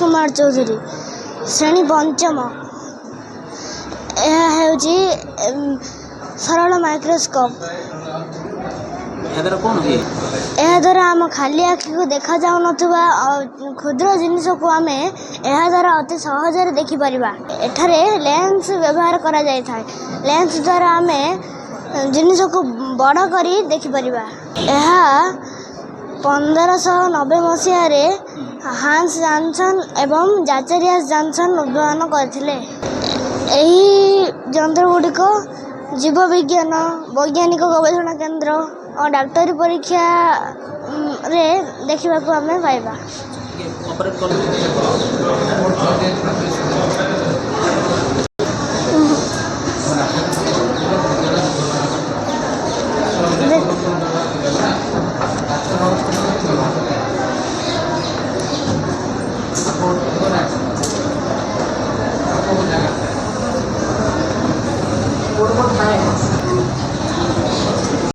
कुमार चौधरी श्रेणी पंचम। यह ହେଉଛି सरल माइक्रोस्कोप। ଏହା ଦ୍ୱାରା ଆମ ଖାଲି ଆଖିକୁ ଦେଖାଯାଉନଥିବା କ୍ଷୁଦ୍ର ଜିନିଷକୁ ଆମେ ଏହା ଦ୍ୱାରା ଅତି ସହଜରେ ଦେଖିପାରିବା। ଏଠାରେ ଲେନ୍ସ ବ୍ୟବହାର କରାଯାଇଥାଏ। ଲେନ୍ସ ଦ୍ୱାରା ଆମେ ଜିନିଷକୁ ବଡ଼ କରି ଦେଖିପାରିବା। ଏହା 1590 ମସିହାରେ ହାନ୍ସ ଜାନ୍ସନ୍ ଏବଂ ଜାଚେରିଆସ୍ ଜାନ୍ସନ୍ ଉଦ୍ଭାବନ କରିଥିଲେ। ଏହି ଯନ୍ତ୍ରଗୁଡ଼ିକ ଜୀବବିଜ୍ଞାନ, ବୈଜ୍ଞାନିକ ଗବେଷଣା କେନ୍ଦ୍ର ଓ ଡାକ୍ତରୀ ପରୀକ୍ଷାରେ ଦେଖିବାକୁ ଆମେ ପାଇବା।